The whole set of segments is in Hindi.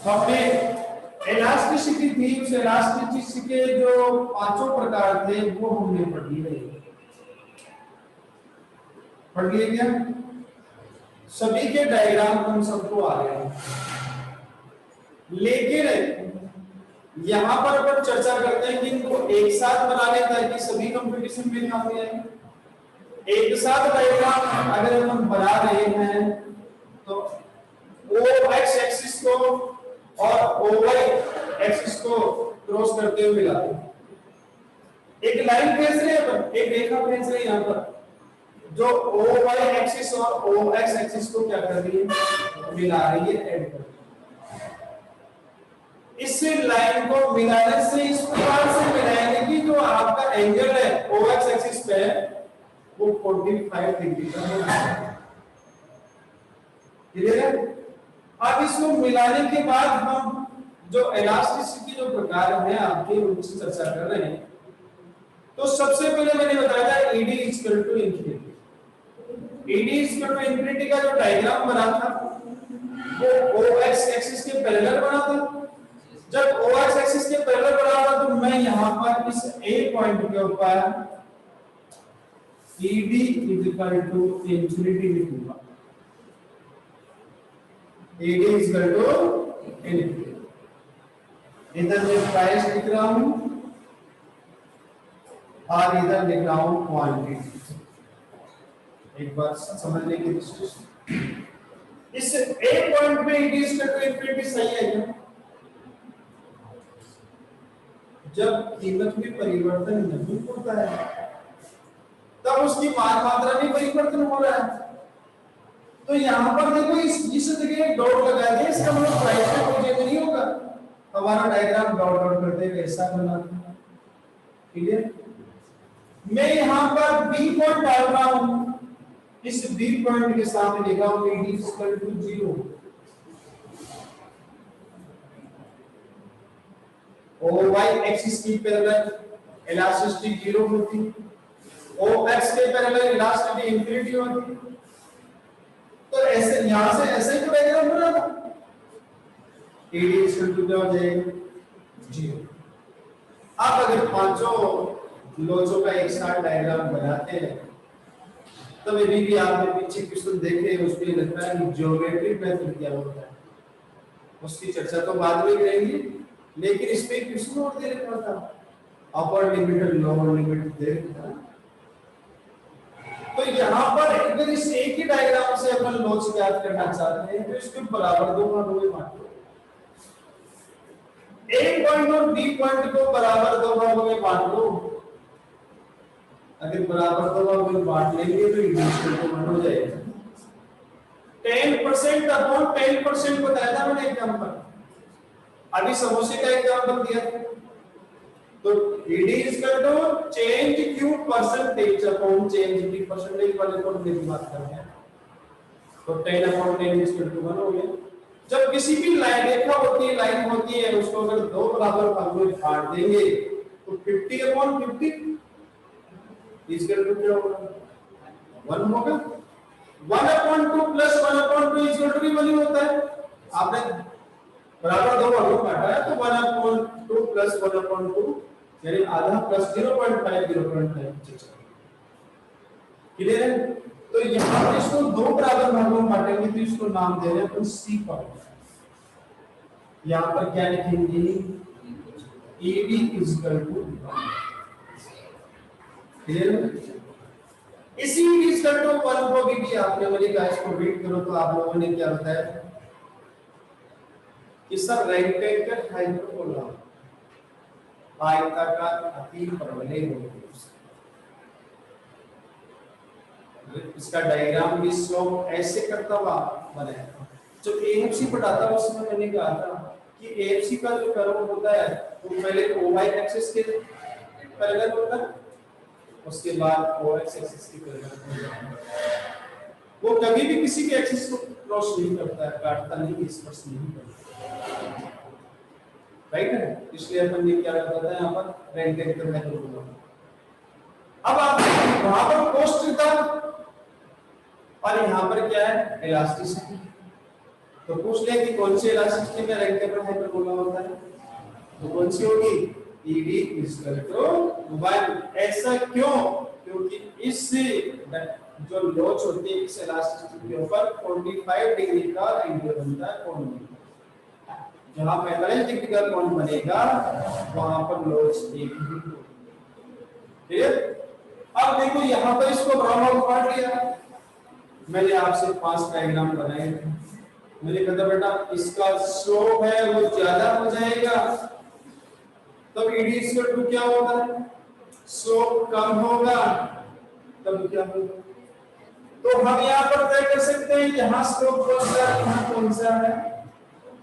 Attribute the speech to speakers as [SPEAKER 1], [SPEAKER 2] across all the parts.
[SPEAKER 1] हमने इलास्टिसिटी थी, उस इलास्टिसिटी के जो पांचों प्रकार थे वो हमने पढ़ लिए। पढ़ लिए क्या? सभी के डायग्राम हम सबको आ गए, लेकिन यहां पर अपन चर्चा करते हैं कि इनको एक साथ बना लें ताकि सभी कंपटीशन में काम आए। एक साथ डायग्राम अगर हम बना रहे हैं तो ओ एक्स एक्सिस को और ओ वाई एक्सिस को क्रॉस करते हुए मिलाते हैं। एक लाइन खींच रहे हैं अपन, एक रेखा खींच रहे हैं यहां पर, जो ओ वाई एक्सिस और ओ एक्स एक्सिस को क्या कर रही है? मिला रही है, ऐड कर रही है। इस लाइन को मिलाने से इस प्रकार से मिलाएंगे कि जो आपका एंगल है ओ एक्स एक्सिस पे वो 45 डिग्री का होगा। क्लियर है? अब इसको मिलाने के बाद हम जो इलास्टिसिटी जो प्रकार है आपके उनकी चर्चा कर रहे हैं। तो सबसे पहले मैंने बताया था ED equal to infinity. ED equal to infinity का जो डायग्राम बना था वो OX एक्सिस के पैरेलल बना था। जब OX एक्सिस के पैरेलल बना था तो मैं यहां पर इस A पॉइंट के ऊपर ED इक्वल टू इंफिनिटी लिखूंगा। ED equal to infinity. इधर मैं प्राइस लिख रहा हूं और इधर लिख रहा हूं क्वांटिटी। एक बार समझने की कोशिश। इस A पॉइंट पे ED इक्वल टू इंफिनिटी सही है क्या? जब कीमत में परिवर्तन नहीं होता है तब उसकी मान मात्रा में परिवर्तन हो रहा है। तो यहां पर देखो इस जगह डॉट लगा दिया, इसका मतलब प्राइस में कोई चेंज नहीं होगा। हमारा डायग्राम डॉट डॉट करते हुए ऐसा बना। क्लियर? मैं यहां पर बी पॉइंट डाल रहा हूं, इस बी पॉइंट के सामने लिखा हूं ED equal to 0। OY axis की पैरेलल इलास्टिसिटी 0 होती, OX के पैरेलल इलास्टिसिटी इंफिनिटी होती। तो ऐसे यहां से ऐसे ही डायग्राम बना था। ED इक्वल टू क्या हो जाएगा? 0। अब अगर पांचों लोचों का एक साथ डायग्राम बनाते हैं तो भी आपने पीछे क्वेश्चन देखे, उसमें लगता है कि ज्योमेट्रिक मेथड क्या होता है, उसकी चर्चा तो बाद में करेंगे, लेकिन इसमें क्वेश्चन और दे रखा था, अपर लिमिट और लोअर लिमिट दे रखा। तो यहाँ पर अगर इस एक ही डायग्राम से अपन लोच ज्ञात करना चाहते हैं तो इसके बराबर दो भागों में बांट लो। A पॉइंट और B पॉइंट को बराबर दो भागों में बांट लो। अगर बराबर दो भागों में बांट लेंगे तो इक्वेशन तो बन हो जाएगा। 10% अपॉन 10% बताया था मैंने एग्जांपल, अभी समोसे का एग्जांपल दिया था। तो ED equal to change Q percentage upon change की परसेंटेज वाले को की बात कर रहे हैं। तो 10 अपॉन 10 इक्वल टू 1 हो गया। जब किसी भी लाइन रेखा होती है, लाइन होती है, उसको अगर दो बराबर भागों में काट देंगे तो 50 अपॉन 50 इक्वल टू क्या होगा? 1 होगा। 1 upon 2 plus 1 upon 2 equal to भी 1 ही होता है। आपने बराबर दो भागों में काटा है तो 1 अपॉन 2 प्लस 1 अपॉन 2 यानी आधा प्लस 0.5 क्लियर है? तो यहां पर इसको दो बराबर भागों में बांटेंगे तो इसको नाम दे रहे हैं C पॉइंट। यहां पर क्या लिखेंगे? ED इक्वल टू, क्लियर है? इसी इक्वल टू 1 को भी आपने वाली गाइस को रीड करो तो आप लोगों ने क्या बताया कि सर रेक्टेंगल हाइपरबोला आयताकार अतिपरवलय होती है। इसका डायग्राम भी स्लोप ऐसे करता हुआ बनेगा। जब AFC पढ़ाता था उसमें मैंने कहा था कि AFC का जो कर्व होता है वो पहले OY एक्सिस के पैरेलल होता है, उसके बाद OX एक्सिस के पैरेलल होता है। वो कभी भी किसी के एक्सिस को क्रॉस नहीं करता है, काटता नहीं, स्पर्श नहीं करता, राइट है? इसलिए अपन ने क्या करता था यहाँ पर रेक्टेंगल हाइपरबोला। अब आप वहां पर कोस्ट था और यहां पर क्या है? इलास्टिसिटी। तो पूछ ले कि कौन सी इलास्टिसिटी में रेक्टेबल हाइपरबोला होता है, तो कौन सी होगी, ED इक्वल टू 1। ऐसा क्यों, क्योंकि इस जो लोच होती है इस इलास्टिसिटी के ऊपर 45 डिग्री का एंगल बनता है, कोण बनता है। जहां 45 डिग्री का कोण बनेगा वहां पर लोच एक ही होगी। क्लियर। अब देखो यहाँ पर इसको ब्राउन आउट कर लिया, मैंने आपसे 5 डायग्राम बनाए थे, मैंने कहा बेटा इसका स्लोप है वो ज्यादा हो जाएगा, तब ED इक्वल टू क्या होगा, स्लोप कम होगा तब क्या होगा। तो हम यहाँ पर तय कर सकते हैं यहाँ स्लोप कौन सा है, यहाँ कौन सा है।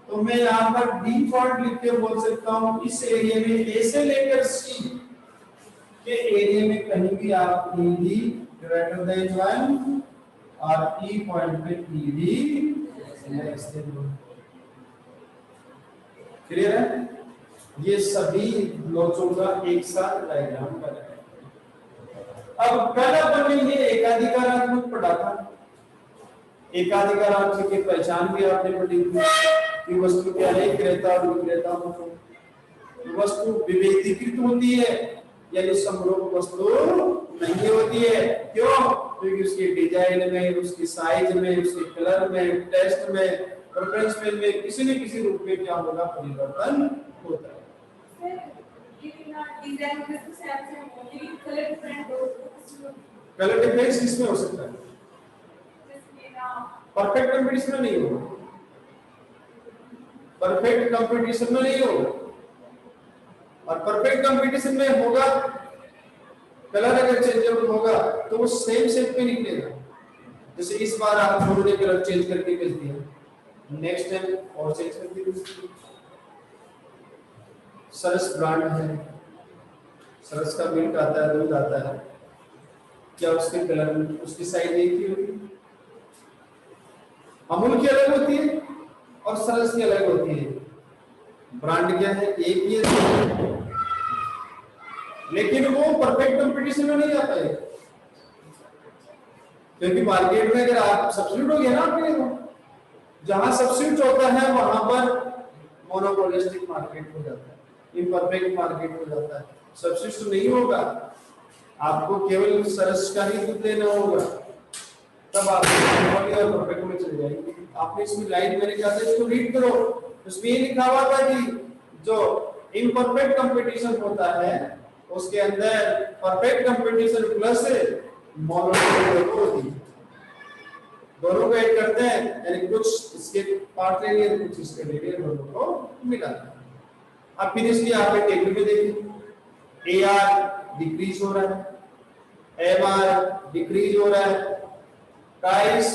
[SPEAKER 1] तो मैं यहाँ पर डिफॉल्ट लिख के बोल सकता हूँ इस एरिया में A से लेकर C के एरिया में कहीं भी आप ED ग्रेटर देन 1 और E पॉइंट पे ED लेस देन 1। क्लियर है। ये सभी लोचों का एक साथ डायग्राम बनाएं। अब पहला अपन ने ये एकाधिकारात्मक पढ़ा था, एकाधिकारात्मक की पहचान भी आपने पढ़ी थी कि वस्तु के अनेक क्रेता और विक्रेता होते हैं। वस्तु विभेदीकृत होती है यानी समरूप वस्तु नहीं होती है, क्यों, क्योंकि उसकी डिजाइन में, उसकी साइज में, उसके कलर में, टेस्ट में, प्रेफरेंस में किसी न किसी रूप में क्या होगा, परिवर्तन होता है। कलर डिफरेंस किसमें हो सकता है, परफेक्ट कंपटीशन में नहीं होगा, परफेक्ट कंपटीशन में नहीं होगा, और परफेक्ट कंपटीशन में होगा कलर अगर चेंजेबल होगा तो वो सेम शेप पे निकलेगा। जैसे इस बार आप दोनों ने कलर चेंज करके भेज दिया, नेक्स्ट टाइम और चेंज कर दिया। सरस ब्रांड है, सरस का मिल्क आता है, दूध आता है, क्या उसके कलर में उसकी साइज एक ही होगी, अमूल की अलग होती है और सरस की अलग होती है, ब्रांड क्या है, एक ही है, लेकिन वो परफेक्ट कंपटीशन में नहीं जा पाएगा, क्योंकि मार्केट में अगर आप सब्स्टिट्यूट हो गया ना आपके लिए, जहां सब्स्टिट्यूट होता है वहां पर मोनोपोलिस्टिक मार्केट हो जाता है, इम्परफेक्ट मार्केट हो जाता है। सब्स्टिट्यूट नहीं होगा, आपको केवल सरस का ही दूध लेना होगा, तब आप परफेक्ट में चले जाएंगे। आपने इसमें लाइन मैंने कहा था इसको रीड करो, उसमें ये लिखा हुआ था कि जो इम्परफेक्ट कंपटीशन होता है उसके अंदर परफेक्ट कंपटीशन प्लस मोनोपोली होती है, दोनों को ऐड करते हैं, यानी कुछ इसके पार्ट ले लिए कुछ इसके ले लिए, दोनों को मिलाते हैं। अब फिर इसकी आप टेबल में देखिए, AR डिक्रीज हो रहा है, MR डिक्रीज हो रहा है, प्राइस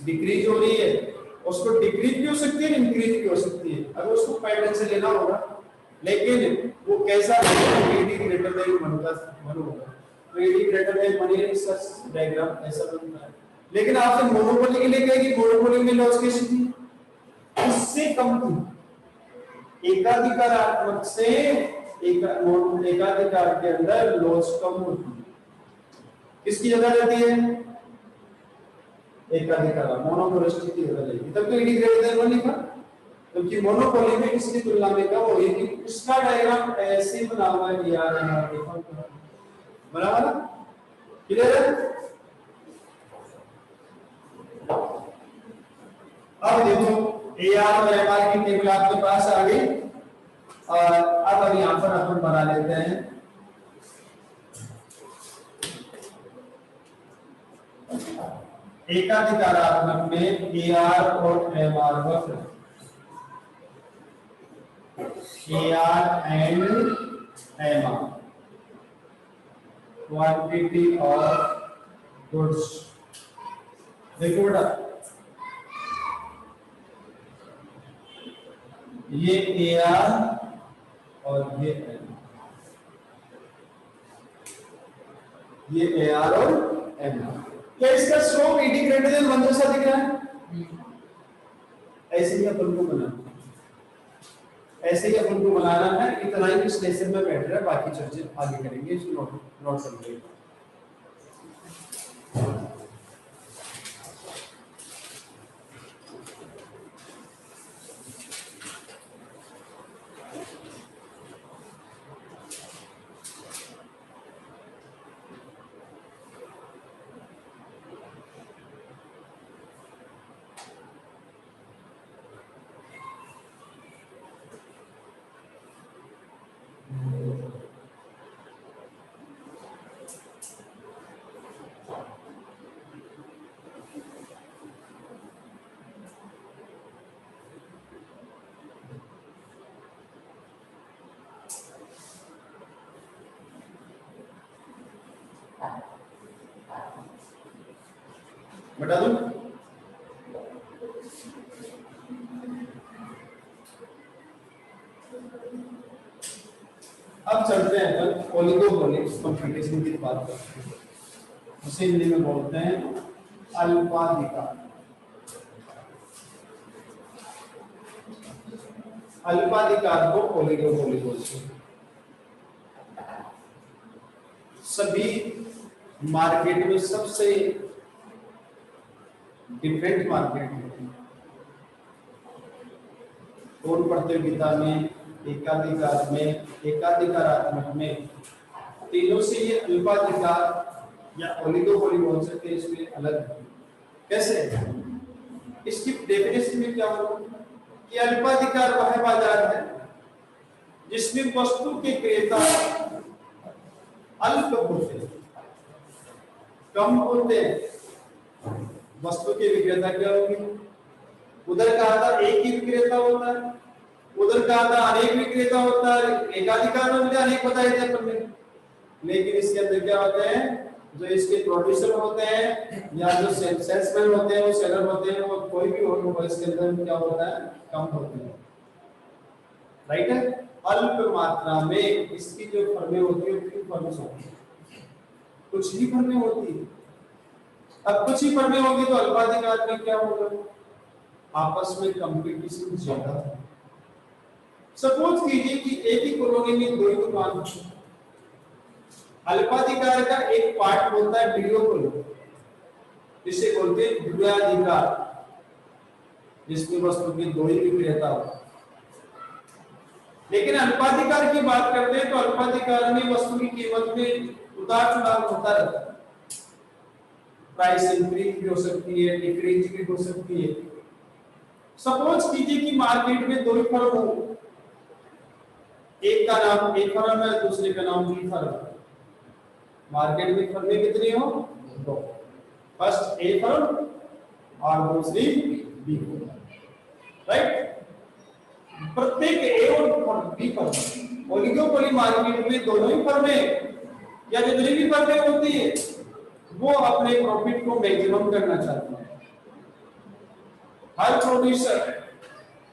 [SPEAKER 1] डिक्रीज हो रही है, उसको डिक्रीज भी हो सकती है, इंक्रीज भी हो सकती है, अगर उसको पैटर्न से लेना होगा, लेकिन वो कैसा ED ग्रेटर देन 1 का 1 होगा, तो ED ग्रेटर देन 1 इसका डायग्राम ऐसा बनता है। लेकिन आपसे मोनोपोली के लिए कहेगी, मोनोपोली में लॉस कैसी थी, इससे कम थी, एकाधिकारात्मक से एकाधिकार के अंदर लॉस कम होती है, किसकी जगह रहती है, एकाधिकार मोनोपोलिस्टिक की जगह लेगी, तब तो ED ग्रेटर देन 1 लिखा, क्योंकि मोनोपोली में इसकी तुलना में कम होगी, कि उसका डायग्राम ऐसे बना हुआ है यार, यहाँ देखो बना हुआ ना, क्लियर है। अब देखो AR और MR की टेबल आपके पास आ गई, और अब यहाँ पर अपन बना लेते हैं एकाधिकारात्मक में AR और MR वक्र, AR and MR quantity of goods. देखो बेटा ये AR और ये MR, ये AR और MR, क्या इसका स्लोप ED ग्रेटर देन 1 जैसा दिख रहा है, ऐसे ही अपन को बनाना, ऐसे ही अपन को बनाना है, इतना ही इस लेसन में बैठ रहा है, बाकी चर्चा आगे करेंगे, इसको नोट कर लीजिए। बता दूं? अब चलते हैं अपन ओलिगोपोली कंपटीशन की बात करते हैं, उसे हिंदी में बोलते हैं अल्पाधिकार। अल्पाधिकार को ओलिगोपोली बोलते हैं। सभी मार्केट में सबसे डिफरेंट मार्केट है। पूर्ण प्रतियोगिता में, एकाधिकार में, एकाधिकारात्मक में, तीनों से ये अल्पाधिकार या ओलिगोपोली बोल सकते हैं। इसमें अलग है। कैसे? इसकी डेफिनेशन में क्या होगा कि अल्पाधिकार वह बाजार है जिसमें वस्तु के क्रेता अल्प होते हैं, कम होते हैं। वस्तु के विक्रेता क्या होंगे? उधर का आधा एक ही विक्रेता होता है, उधर का आधा अनेक विक्रेता होता है। एकाधिकार में मुझे अनेक बताए थे अपन ने, लेकिन इसके अंदर क्या होते हैं, जो इसके प्रोड्यूसर होते हैं या जो सेल्समैन होते हैं, वो सेलर होते हैं, वो कोई भी हो, इसके अंदर क्या होता है, कम होते हैं। राइट है? अल्प मात्रा में इसकी जो फर्में होती है, कितनी फर्में होती है? कुछ ही फर्में होती है। अब कुछ ही फर्में होगी तो अल्पाधिकार में क्या होगा? आपस में कंपटीशन ज्यादा है। सपोज कीजिए कि एक ही कॉलोनी में दो ही दुकान है। अल्पाधिकार का एक पार्ट होता है डिओपोली, जिसे बोलते हैं द्वैधाधिकार, जिसमें वस्तु के दो ही विक्रेता हो। लेकिन अल्पाधिकार की बात करते हैं तो अल्पाधिकार में वस्तु की कीमत में उतार चढ़ाव होता रहता है। प्राइस इंक्रीज भी हो सकती है, डिक्रीज भी हो सकती है। सपोज कीजिए कि मार्केट में दो ही फर्म हो, एक का नाम ए फर्म है, दूसरे का नाम बी फर्म है। मार्केट में फर्में कितनी हो? दो। फर्स्ट ए फर्म और दूसरी बी फर्म। राइट? प्रत्येक ए और बी फर्म, ओलिगोपोली मार्केट में दोनों ही फर्में या जितनी भी फर्में होती है वो अपने प्रॉफिट को मैक्सिमम करना चाहते हैं। हर प्रोड्यूसर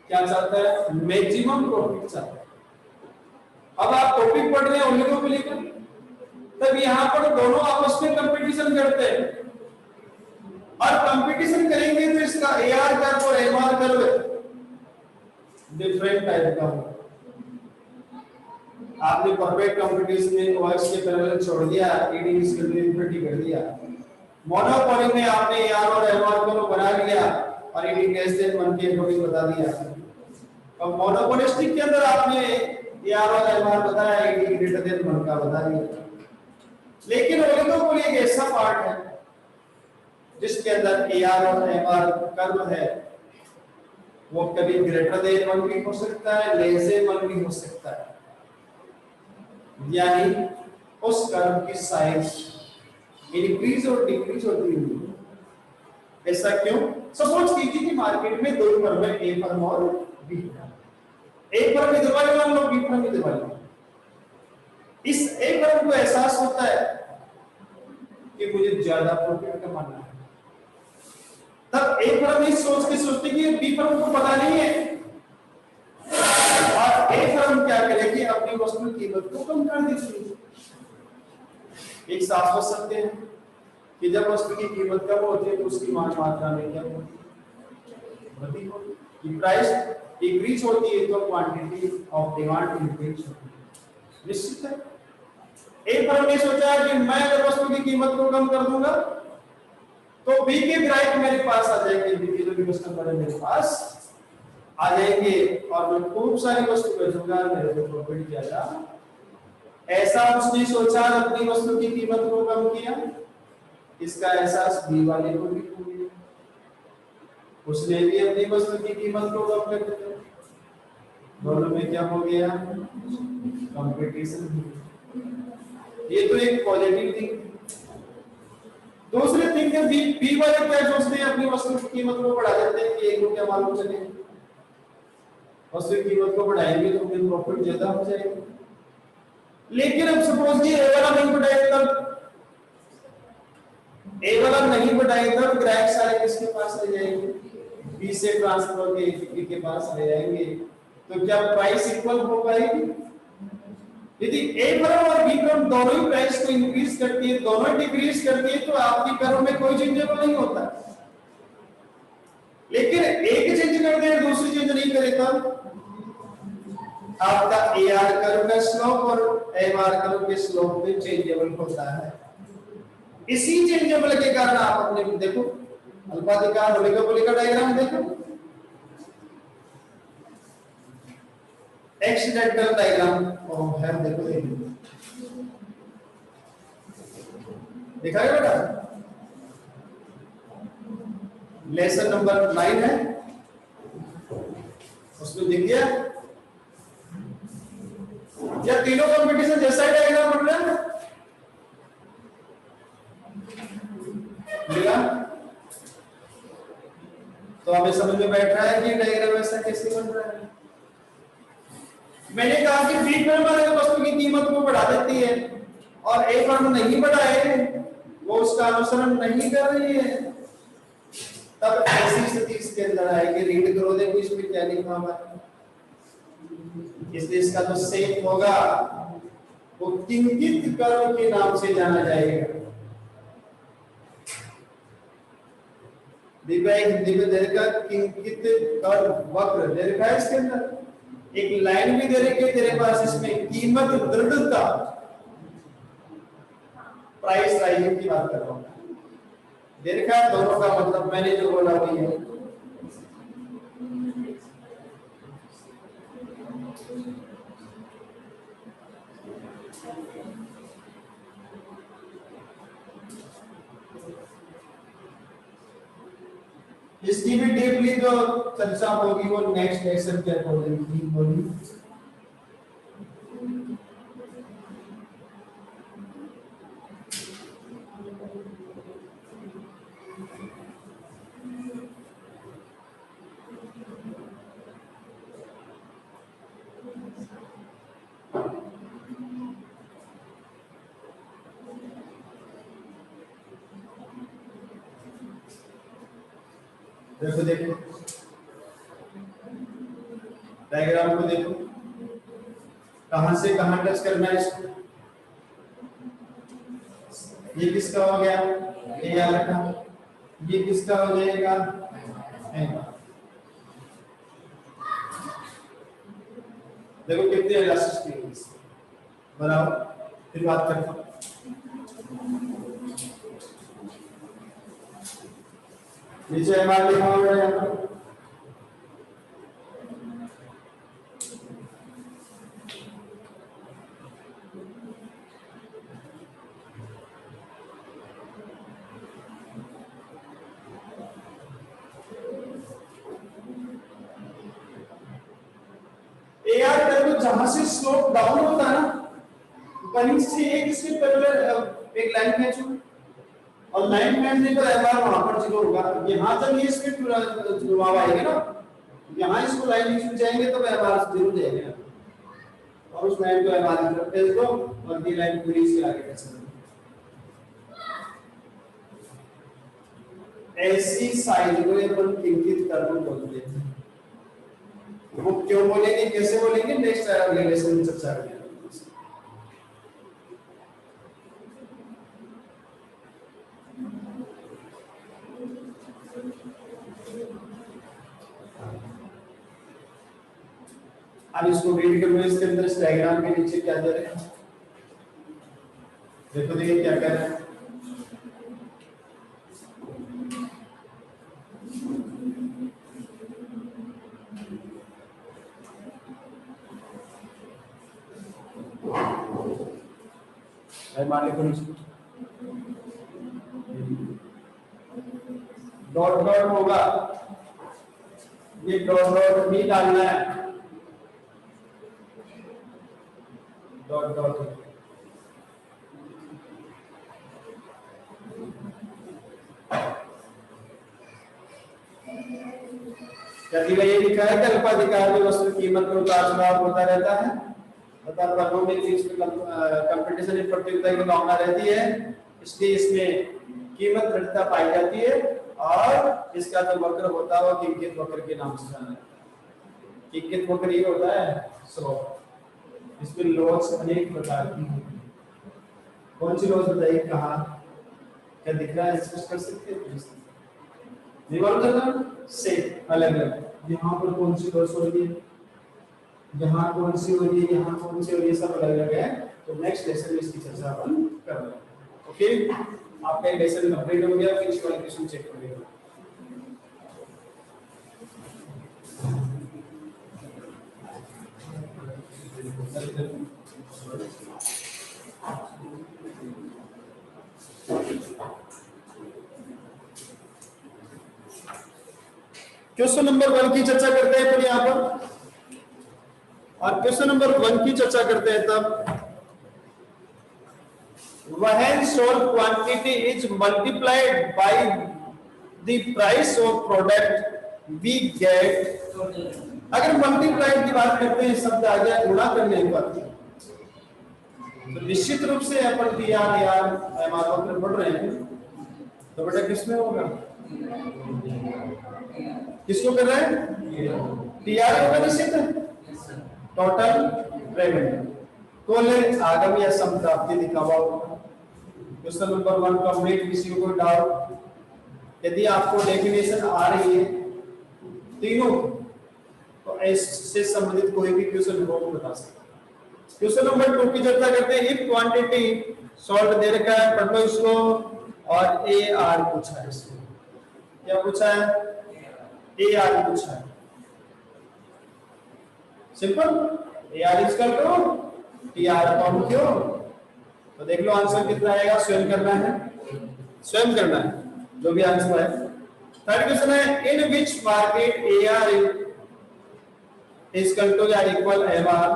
[SPEAKER 1] क्या चाहता है? मैक्सिमम प्रॉफिट चाहता है। अब आप टॉपिक पढ़ रहे हैं ओलिगोपोली का, तब यहां पर दोनों आपस में कंपटीशन करते हैं, और कंपटीशन करेंगे तो इसका एआर कर्व और एमआर कर्व डिफरेंट टाइप का हो। आपने परफेक्ट कंपटीशन में ओएक्स के पैरेलल छोड़ दिया, ईडी इसके लिए इन्फिनिटी कर दिया। मोनोपोली में आपने एआर और एमआर कर्व बना लिया और ईडी लेस देन 1 के अकॉर्डिंग बता दिया। अब मोनोपोलिस्टिक के अंदर आपने एआर और एमआर बताया, ईडी ग्रेटर देन 1 का बता दिया। लेकिन ओलिगोपोली एक ऐसा पार्ट है जिसके अंदर एआर और एमआर कर्व है, वो कभी ग्रेटर देन 1 भी हो सकता है, लेस देन 1 भी हो सकता है। यानी उस कर्व की साइज इंक्रीज और डिक्रीज होती है। ऐसा क्यों? सपोज कीजिए कि मार्केट में दो फर्म है, ए फर्म और बी फर्म। ए फर्म की दिवाली मान लो, बी फर्म की दिवाली। इस ए फर्म को एहसास होता है कि मुझे ज्यादा प्रॉफिट कमाना है, तब ए फर्म इस सोच के सोचती कि बी फर्म को पता नहीं है, और ए फर्म क्या करेगी? अपनी वस्तु की कीमत को कम कर देगी। एक साफ समझ सकते हैं कि जब वस्तु की कीमत कम होती है तो उसकी मांग मात्रा में क्या होती है? वृद्धि होती है। कि प्राइस इंक्रीज होती है तो क्वांटिटी ऑफ डिमांड इंक्रीज होती है। निश्चित है। ए फर्म ने सोचा कि मैं अगर वस्तु की कीमत को कम कर दूंगा तो बी के ग्राहक मेरे पास आ जाएंगे, बी के जो कस्टमर है मेरे पास आ जाएंगे और मैं खूब सारी वस्तु बेचूंगा, मेरे को प्रॉफिट ज्यादा। ऐसा उसने सोचा, अपनी वस्तु की कीमत को कम किया। इसका एहसास बी वाले को भी हो गया, उसने भी अपनी वस्तु की कीमत को कम कर दिया। दोनों में क्या हो गया? कंपटीशन। ये तो एक पॉजिटिव थिंग। दूसरे थिंग है बी वाले क्या सोचते हैं? अपनी वस्तु की कीमत को बढ़ा देते हैं कि 1 रुपया मालूम चले, वस्तु की कीमत को बढ़ाएंगे तो फिर प्रॉफिट ज्यादा हो जाएगा। लेकिन अब सपोज ये ए वाला नहीं बढ़ाएगा, तब ए वाला नहीं बढ़ाए तब ग्राहक सारे किसके पास रह जाएंगे? बी से ट्रांसफर के बी के पास रह जाएंगे। तो क्या प्राइस इक्वल हो पाएगी? यदि ए फर्म और बी फर्म दोनों ही प्राइस को इंक्रीज करती है, दोनों डिक्रीज करती है, तो आपकी फर्म में कोई चेंजेबल नहीं होता। लेकिन एक चेंज कर दे दूसरी चेंज नहीं करे तब आपका एआर कर्व का स्लोप और एमआर कर्व के स्लोप में चेंजेबल होता है। इसी चेंजेबल के कारण आप अपने देखो अल्पाधिकार ओलिगोपोली का डायग्राम देखो, एक्सीडेंटल डायग्राम है, देखो देखा है बेटा, लेसन नंबर 9 है, उसमें दिख गया या तीनों कंपटीशन जैसा ही डायग्राम बन रहा है मिला? तो हमें समझ में बैठ रहा है कि डायग्राम ऐसा कैसे बन रहा है। मैंने कहा कि बी फर्म अगर वस्तु की कीमत को बढ़ा देती है और ए फर्म नहीं बढ़ाए, वो उसका अनुसरण नहीं कर रही है, तब ऐसी स्थिति इसके अंदर आएगी। रीड करो, देखो इसमें क्या लिखा हुआ है। इसलिए इसका जो सेट होगा वो किंकित कर्व के नाम से जाना जाएगा। हिंदी में दे रखा किंकित कर्व, वक्र दे रखा है, इसके अंदर एक लाइन भी दे रखी है तेरे पास, इसमें कीमत दृढ़ता, प्राइस राइजिंग की बात कर रहा हूं, दे रखा है। दोनों का मतलब मैंने जो बोला वही है। इसकी भी डीपली जो चर्चा होगी वो नेक्स्ट लेक्चर के अकॉर्डिंग होगी। देखो देखो डायग्राम को देखो, कहां से कहां टच करना है इसको। ये किसका हो गया? ए आ रखा। ये किसका हो जाएगा? देखो कितने इलास्टिक बराबर। फिर बात करता हूं, नीचे एमआर लिखा हुआ है यहाँ पर। एआर कर्व जहां से स्लोप डाउन होता है ना, वहीं से एक इसके पैरेलल एक लाइन खींचो और लाइन खींचने पर एमआर वहां पर जीरो होगा। यहां तक ये इसमें जुड़ाव आएगा ना, यहां इसको लाइन खींच जाएंगे तो एमआर जीरो हो जाएगा और उस लाइन को एमआर की तरफ भेज दो और ये लाइन पूरी से आगे बढ़ सकती है। ऐसी साइज को अपन किंकित कर्व बोलते हैं। वो क्यों बोलेंगे, कैसे बोलेंगे, नेक्स्ट रिलेशन में चर्चा करेंगे। अब इसको रीड करो, इसके अंदर इस डायग्राम के नीचे क्या दे रहे हैं, देखो देखिए क्या कह रहे हैं। मान लो डॉट डॉट होगा, ये डॉट डॉट भी डालना है, डॉट डॉट यदि ये लिखा है कि अल्पाधिकार में वस्तु कीमत में उतार चढ़ाव होता रहता है, बता फर्मों में कंपटीशन प्रतियोगिता की भावना रहती है, इसलिए इसमें कीमत दृढ़ता पाई जाती है और इसका जो वक्र होता है वो किंकित वक्र के नाम से जाना जाता है। किंकित वक्र ये होता है स्लोप। इसमें लॉस अनेक प्रकार की होती है। कौन सी लॉस बताइए, कहाँ क्या दिख रहा है, स्पष्ट कर सकते हैं? निवारण करना से अलग अलग, यहाँ पर कौन सी लॉस हो रही है, यहाँ कौन सी हो रही है, यहाँ कौन सी हो रही है, सब अलग अलग है। तो नेक्स्ट लेसन में इसकी चर्चा अपन कर रहे हैं। ओके, आपका ये लेसन कंप्लीट हो गया, फिर इसका क्वेश्चन चेक करिएगा। क्वेश्चन नंबर 1 की चर्चा करते हैं फिर यहाँ पर, और क्वेश्चन नंबर 1 की चर्चा करते हैं तब when sold quantity is multiplied by the price of product we get, अगर मल्टीप्लाइड की बात करते हैं शब्द आ गया गुणा करने पर, तो निश्चित रूप से अपन टीआर यार एमआर पर पढ़ रहे हैं, तो बेटा किसमें होगा, किसको कर रहे हैं, टीआर होगा निश्चित टोटल रेवेन्यू, कुल आगम या संप्राप्ति दिखावा होगा। क्वेश्चन नंबर 1 कंप्लीट, किसी को कोई डाउट? यदि आपको डेफिनेशन आ रही है तीनों, तो इससे संबंधित कोई भी क्वेश्चन हो तो बता सकते हैं। क्वेश्चन नंबर 2 की चर्चा करते हैं। इफ क्वांटिटी सॉल्ट दे रखा है, पढ़ लो इसको, और ए आर पूछा है इसमें, क्या पूछा है, ए आर पूछा है, simple, A R is equal to T R upon Q. तो देख लो आंसर कितना आएगा, स्वयं करना है, स्वयं करना है जो भी आंसर है। थर्ड क्वेश्चन है, in which market A R is equal to या इक्वल एम आर,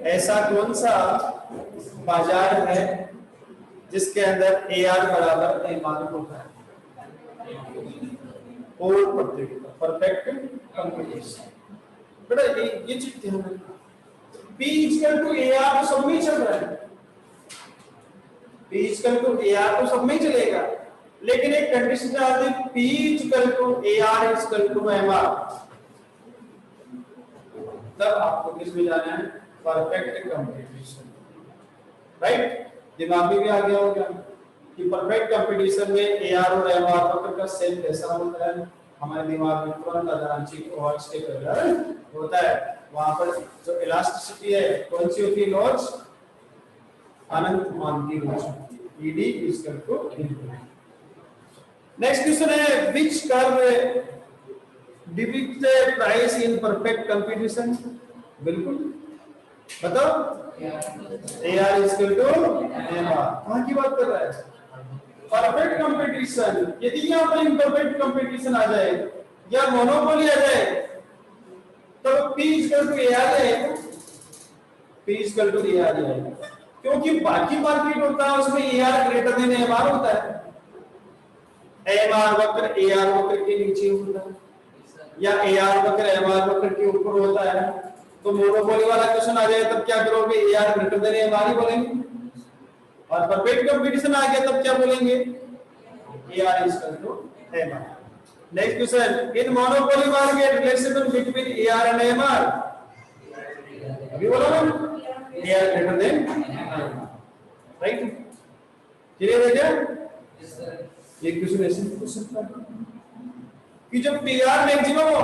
[SPEAKER 1] ऐसा कौन सा बाजार है जिसके अंदर ए आर बराबर एम आर होता है, और परफेक्ट कंपटीशन। बेटा ये चीज ध्यान रखना, P इक्वल टू AR तो सब में चल रहा है, P इक्वल टू AR तो सब में चलेगा, लेकिन एक कंडीशन आती है P equal to AR equal to MR, तब आपको किस में जाना है, परफेक्ट कंपटीशन, राइट। दिमाग में भी आ गया होगा कि परफेक्ट कंपटीशन में AR और MR वक्र का सेम कैसा होता है, हमारे दिमाग में तुरंत आंशिक और स्टेक होता है। वहां पर जो इलास्टिसिटी है कौन सी होती है, लॉज अनंत मान की लॉज, ED is equal to infinity. Next question है, which curve depict price in perfect competition, बिल्कुल बताओ, AR is equal to MR, कहां की बात कर रहा है, परफेक्ट कंपटीशन। यदि यहां पर इम्परफेक्ट कंपटीशन आ जाए या मोनोपोली आ जाए, तो P इक्वल टू AR है, P इक्वल टू AR है, क्योंकि बाकी मार्केट होता है उसमें AR ग्रेटर देन MR होता है, MR वक्र AR वक्र के नीचे होता है, या AR वक्र MR वक्र के ऊपर होता है। तो मोनोपोली वाला क्वेश्चन आ जाए तब क्या करोगे, AR ग्रेटर देन MR ही बोलेंगे, और परफेक्ट कंपटीशन आ गया तब क्या बोलेंगे, AR is equal to MR। Next question, in monopoly market relation between AR and MR, अभी बोला ना, AR greater than MR, right, clear है क्या? ये क्वेश्चन ऐसे पूछ सकता है कि जब PR मैक्सिमम हो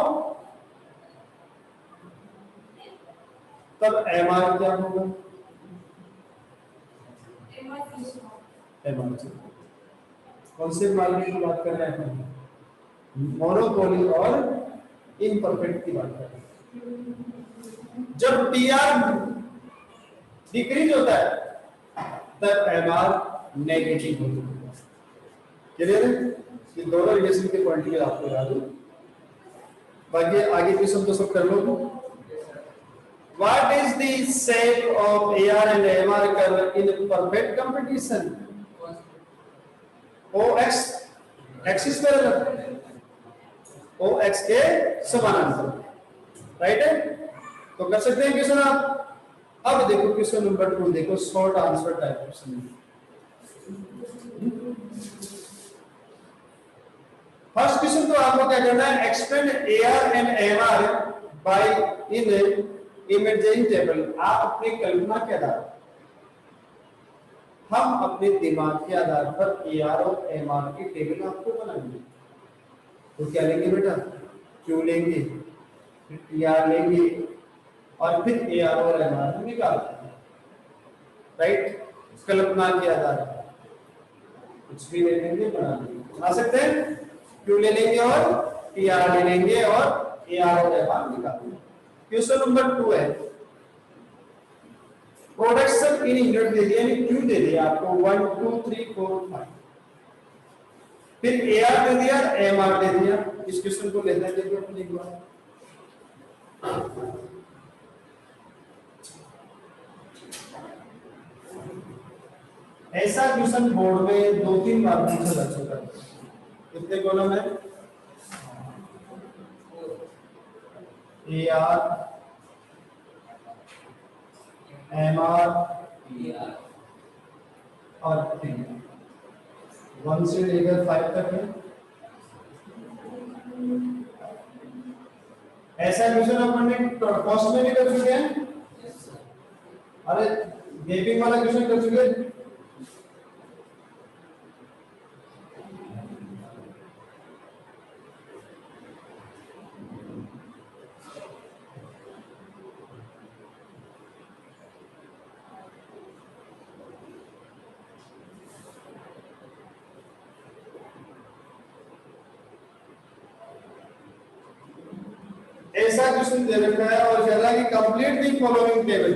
[SPEAKER 1] तब MR क्या होगा, कौन से मार्केट की बात कर रहे हैं, मोनोपोली और इम्परफेक्ट की बात कर रहे हैं। जब टीआर डिक्रीज होता है तब एमआर नेगेटिव होता है, क्लियर है? ये दोनों रिलेशन के पॉइंट के आपको याद हो, बाकी आगे क्वेश्चन तो सब कर लो। What is the shape of AR and MR curve in perfect competition? OX axis parallel, OX के समानांतर, राइट है? तो कर सकते हैं क्वेश्चन आप। अब देखो क्वेश्चन नंबर 2, देखो short answer type question. First question तो आपको क्या करना है, expand AR and MR by in imaging table. आप अपनी कल्पना के आधार, हम अपने दिमाग के आधार पर एआर और एमआर की टेबल आपको बनाएंगे। तो क्या लेंगे बेटा, क्यू लेंगे, फिर टीआर लेंगे और फिर एआर और एमआर निकालते हैं, राइट। कल्पना के आधार पर कुछ भी ले लेंगे, बना सकते हैं। क्यू ले लेंगे और टीआर ले लेंगे और एआर और एमआर निकालेंगे। क्वेश्चन नंबर 2 है, प्रोडक्शन इन यूनिट दे दिया, यानी क्यू दे दिया आपको 1 2 3 4 5, फिर एआर दे दिया, एमआर दे दिया। इस क्वेश्चन को लेते हैं, देखिए अपने एक बार। ऐसा क्वेश्चन बोर्ड में 2-3 बार पूछा जा चुका है। कितने कॉलम है, एआर एमआर और टीआर, 1 से लेकर 5 तक है। ऐसा क्वेश्चन अपन ने फर्स्ट में भी कर चुके हैं, अरे गैपिंग वाला क्वेश्चन कर चुके हैं। ऐसा क्वेश्चन दे रखा है और कह रहा है कि कंप्लीट द फॉलोइंग टेबल,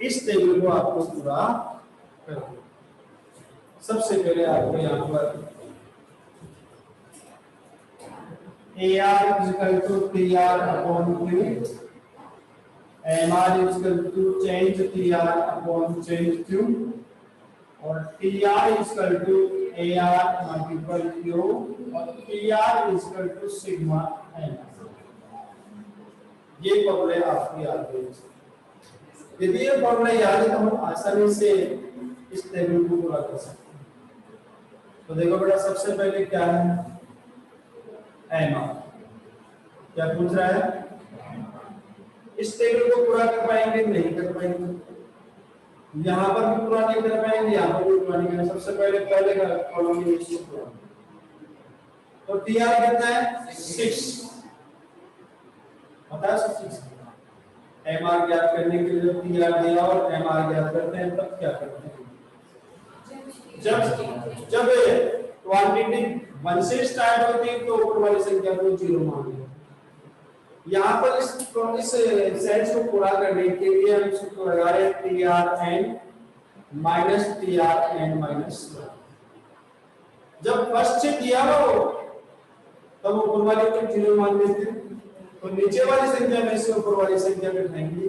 [SPEAKER 1] इस टेबल को आपको पूरा करना। सबसे पहले आपको यहां पर AR equal to TR upon Q, MR equal to change TR upon change Q और TR equal to AR multiple Q और TR equal to sigma M। ये फॉर्मूले आपको याद है। यदि ये फॉर्मूला याद है तो हम आसानी से इस टेबल को पूरा कर सकते हैं। तो देखो बेटा, सबसे पहले क्या है, एमआर। क्या पूछ रहा है, इस टेबल को पूरा कर पाएंगे, नहीं कर पाएंगे। यहां पर भी पूरा नहीं कर पाएंगे, यहां पर भी पूरा नहीं करेंगे। सबसे पहले का कॉलम में इसको पूरा। तो टीआर कितना है, 6 बता सकते हैं। एमआर ज्ञात करने के लिए जब टीआर दिया और एमआर ज्ञात करते हैं तब क्या करते हैं, जब क्वांटिटी 1 से स्टार्ट होती है तो ऊपर वाली संख्या को 0 मान लें। यहां पर इस सेट्स को पूरा करने के लिए हम इसको लगा रहे हैं TRN माइनस TRN माइनस 1। जब फर्स्ट से दिया हो तब ऊपर वाले को 0 मान लेते हैं, तो नीचे वाली संख्या में से ऊपर वाली संख्या घटाएंगे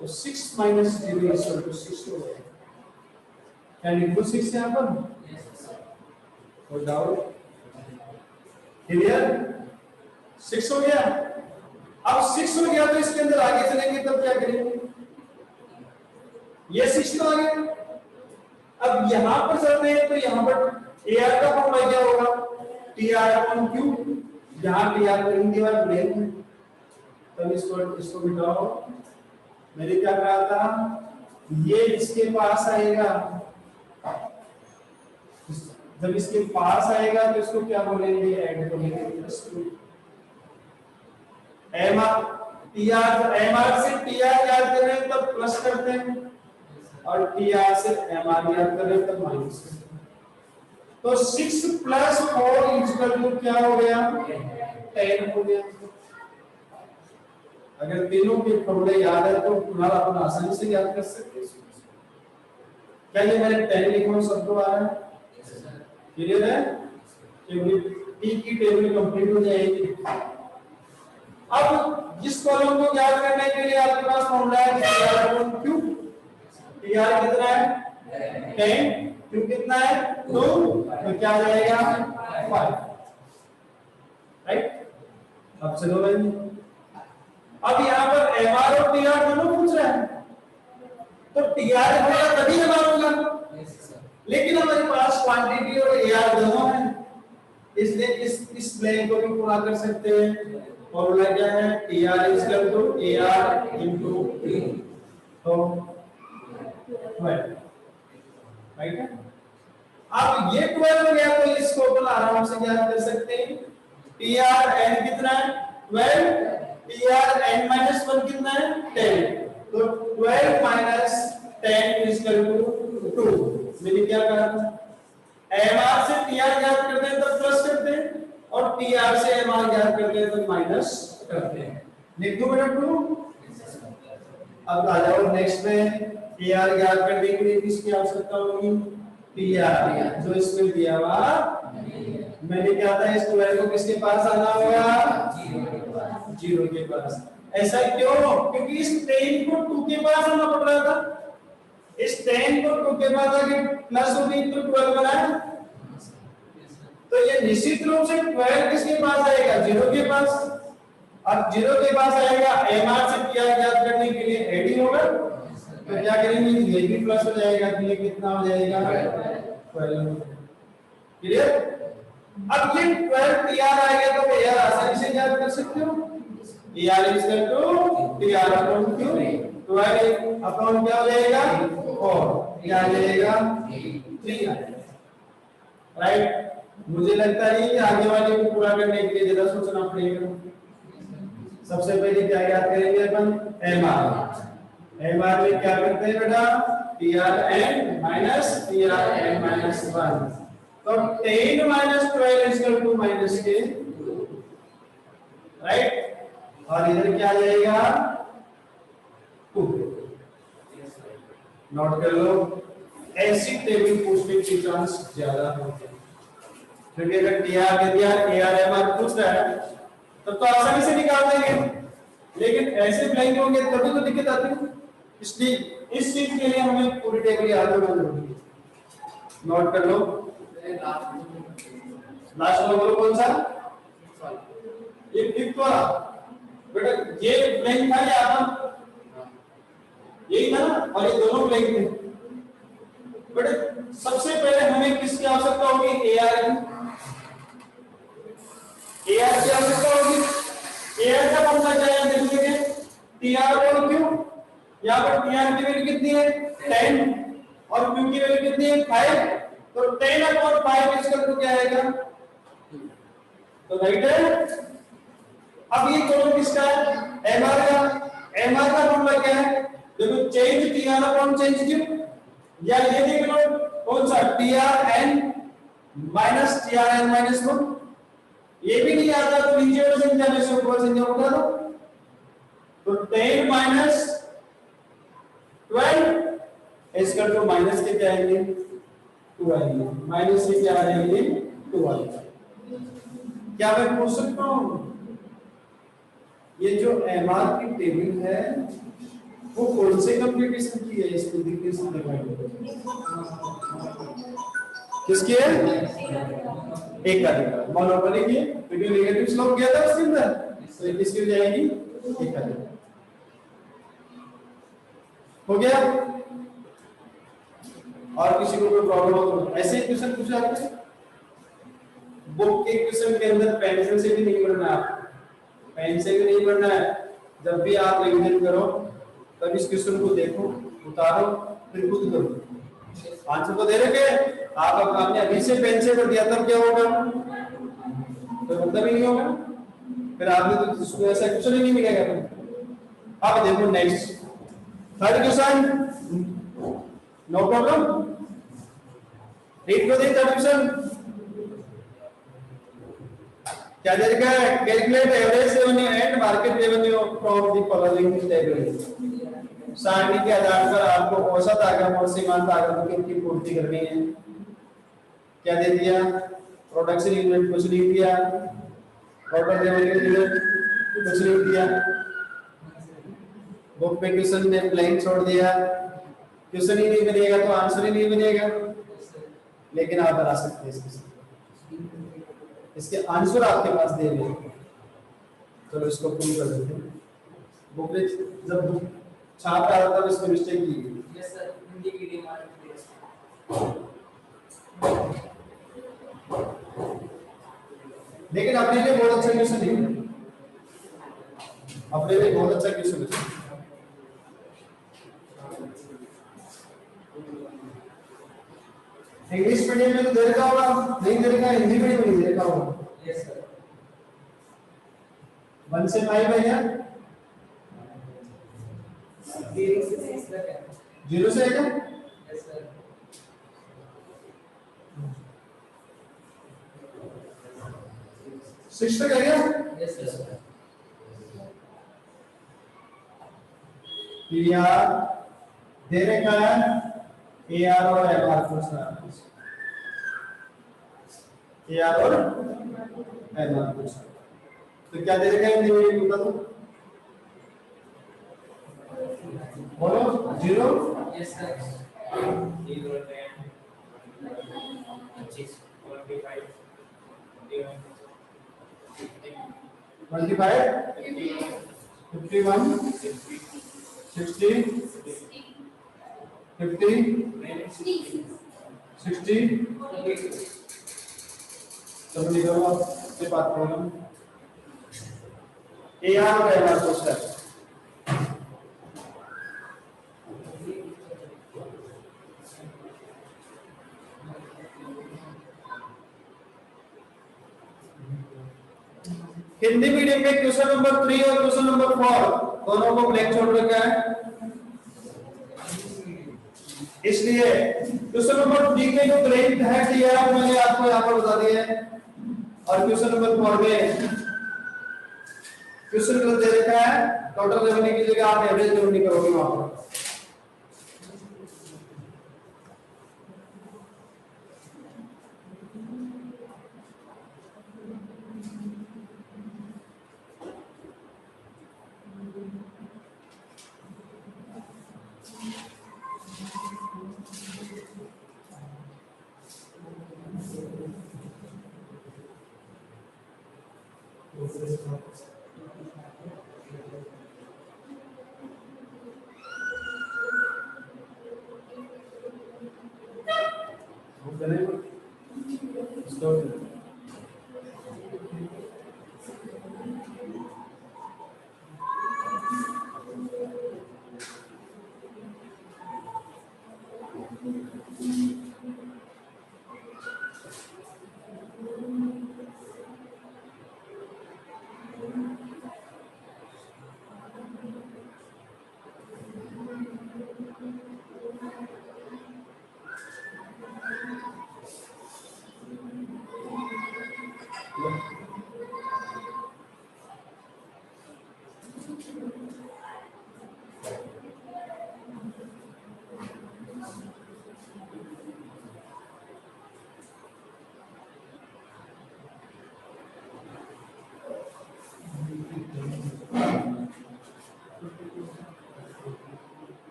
[SPEAKER 1] तो 6 माइनस 0 इक्वल टू 6 हो जाएगा। यानी कुल 6 यहां पर हो डाउट क्लियर, 6 हो गया। अब 6 हो गया तो इसके अंदर आगे चलेंगे तब क्या करेंगे, ये 6 तो आ गया। अब यहां पर चलते हैं तो यहां पर AR का फॉर्मूला क्या होगा, TR अपॉन Q। यहां TR करेंगे और लेंगे, तब इसको बिठाओ। मैंने क्या कहा था, ये इसके पास आएगा, जब इसके पास आएगा तो इसको क्या बोलेंगे, ऐड करेंगे प्लस 2। एमआर से टीआर याद कर रहे हैं तब प्लस करते हैं और टीआर से एमआर याद कर रहे हैं तब माइनस करते हैं। तो 6 प्लस 4 इक्वल टू क्या हो गया, 10 हो गया। अगर तीनों के फॉर्मूले याद है तो तुम्हारा अपन आसानी से याद कर सकते हैं। क्या ये मैंने 10 लिखा हूं, सबको आ रहा है, क्लियर है, क्योंकि टी की टेबल कंप्लीट हो जाएगी। अब जिस कॉलम को याद करने के लिए आपके पास फॉर्मूला है Q, टीआर कितना है 10, Q कितना है 2, तो क्या आ जाएगा 5, राइट। अब चलो भाई, अब यहाँ पर एमआर और टीआर दोनों पूछ रहे हैं, तो टीआर होगा तभी एमआर होगा। लेकिन हमारे पास क्वांटिटी और एआर दोनों है, इसलिए इस ब्लैंक को भी पूरा कर सकते हैं। फॉर्मूला क्या है, TR is equal to AR into T. तो राइट है। अब ये 12 गया तो इसको अपन आराम से ज्ञात कर सकते हैं। टीआर एन कितना है 12, टीआर एन माइनस 1 कितना है 10, तो 12 माइनस 10 इज इक्वल टू 2। मैंने क्या कहा था, एमआर से टीआर ज्ञात करते हैं तो प्लस करते हैं और टीआर से एमआर ज्ञात करते हैं तो माइनस करते हैं। लिख दो बेटा 2। अब आ जाओ नेक्स्ट में, टीआर ज्ञात करने के लिए किसकी आवश्यकता होगी, टीआर जो इसमें दिया हुआ। मैंने क्या था, इस 12 को किसके पास आना होगा, 0 के पास। ऐसा क्यों, क्योंकि इस 10 को 2 के पास आना पड़ रहा था, इस 10 को 2 के पास आके प्लस हो गई तो 12 बनाया, तो ये निश्चित रूप से 12 किसके पास आएगा, 0 के पास। अब 0 के पास आएगा, एमआर से टीआर ज्ञात करने के लिए एडिंग होगा, तो क्या करेंगे, ये भी प्लस हो जाएगा, तो ये कितना हो जाएगा 12। क्लियर। अब ये 12 टीआर आएगा तो एआर आसानी से ज्ञात कर सकते हो, TR is equal to TR upon Q, 12 upon क्या हो जाएगा, और क्या आ जाएगा 3। राइट। मुझे लगता है कि आगे वाले को पूरा करने के लिए ज्यादा सोचना पड़ेगा। सबसे पहले क्या याद करेंगे अपन, एमआर। एमआर में क्या करते हैं बेटा, TR N minus TR N minus 1, तो 10 minus 12 is equal to minus 10। Right. और इधर क्या आ जाएगा 2। नोट कर लो, ऐसी टेबल पूछने की चांस ज्यादा होते हैं, क्योंकि अगर टीआर दे दिया, एआर एमआर पूछ रहा है तब तो आसानी से निकाल देंगे, लेकिन ऐसे ब्लैंक होंगे तभी तो दिक्कत आती है। इसलिए इस चीज के लिए हमें पूरी टेबल याद होना जरूरी है। नोट कर लो, लास्ट नंबर कौन सा, ये फिफ्थ वाला बेटा, ये ब्लैंक था या अपन यही था ना, और ये दोनों ब्लैंक थे बेटा। सबसे पहले हमें किसकी आवश्यकता होगी, एआर की। एआर की आवश्यकता होगी। एआर का फॉर्मूला क्या है, देखिए टीआर और क्यू। यहां पर टीआर की वैल्यू कितनी है 10 और क्यू की वैल्यू कितनी है 5, तो 10 अपॉन 5 इसका तो क्या आएगा, तो राइट है। अब ये दोनों किसका है, एमआर का। एमआर का फॉर्मूला क्या है, देखो change TR upon change Q, या ये देख लो कौन सा, TR N minus TR N minus 1। ये भी नहीं आता तो नीचे वाली संख्या में से ऊपर संख्या उठा दो, तो 10 माइनस 12 इसका तो माइनस के क्या आएंगे 2 आएंगे, माइनस से क्या आएंगे 2 आएंगे। क्या मैं पूछ सकता हूं, ये जो एमआर की टेबल है वो कौन से कंप्यूटेशन की है, इसको देखिए किसकी है, एक का देखा मोनोपोली की, क्योंकि नेगेटिव स्लोप गया था उसके अंदर, तो किसकी हो जाएगी एक का देखा। हो गया। और किसी को कोई प्रॉब्लम हो तो ऐसे ही क्वेश्चन पूछ जाते हैं। बुक के क्वेश्चन के अंदर पेंसिल से भी नहीं पढ़ना है, पेन से भी नहीं पढ़ना है। जब भी आप रिवीजन करो तब इस क्वेश्चन को देखो, उतारो, फिर खुद करो। आंसर तो दे रखे, आप आपने अभी से पेन से कर दिया तब क्या होगा, तो मतलब ही नहीं होगा, फिर आपने तो इसको ऐसा क्वेश्चन ही नहीं मिलेगा। अब देखो next third question, no problem, read को दे थर्ड क्वेश्चन। क्या दे रखा है, calculate average revenue and market revenue from the following table. सारणी के आधार पर आपको औसत आगम और सीमांत आगम की पूर्ति करनी है। क्या दे दिया, प्रोडक्शन यूनिट कुछ नहीं दिया, टोटल रेवेन्यू यूनिट कुछ नहीं दिया, बुक में क्वेश्चन ने ब्लैंक छोड़ दिया, क्वेश्चन ही नहीं बनेगा तो आंसर ही नहीं बनेगा, लेकिन आप बना सकते हैं इसके आंसर आपके पास दे रहे हैं। चलो इसको प्रूव कर देते हैं। बुक में जब छाप रहा था इसमें मिस्टेक की,
[SPEAKER 2] यस सर, हिंदी की डिमांड
[SPEAKER 1] लेकिन अपने लिए बहुत अच्छा क्वेश्चन नहीं है, अपने लिए बहुत अच्छा क्वेश्चन है। इंग्लिश मीडियम में तो दे रखा होगा, नहीं दे रखा, हिंदी मीडियम में नहीं दे रखा होगा।
[SPEAKER 2] Yes sir.
[SPEAKER 1] 1 से 5 है क्या?
[SPEAKER 2] 0 से 6 तक है।
[SPEAKER 1] 0 से है क्या?
[SPEAKER 2] Yes sir.
[SPEAKER 1] 6 तक है क्या?
[SPEAKER 2] Yes sir.
[SPEAKER 1] पीआर दे रखा है, एआर और एमआर पूछना है, एआर और एमआर पूछना। तो क्या दे रखा है हिंदी मीडियम बता दो, बोलो। 0
[SPEAKER 2] यस सर।
[SPEAKER 3] 0 10 25 25
[SPEAKER 1] 51 60 50 60 चलो निकलो ये बात प्रॉब्लम एआर और एमआर क्वेश्चन। हिंदी मीडियम में क्वेश्चन नंबर 3 और क्वेश्चन नंबर 4 दोनों को ब्लैंक छोड़ रखा है, इसलिए क्वेश्चन नंबर 3 के जो ब्लैंक है टीआर मैंने आपको यहां पर बता दिया है, और क्वेश्चन नंबर 4 में क्वेश्चन गलत दे रखा है, टोटल रेवेन्यू की जगह आप एवरेज रेवेन्यू करोगे वहां पर।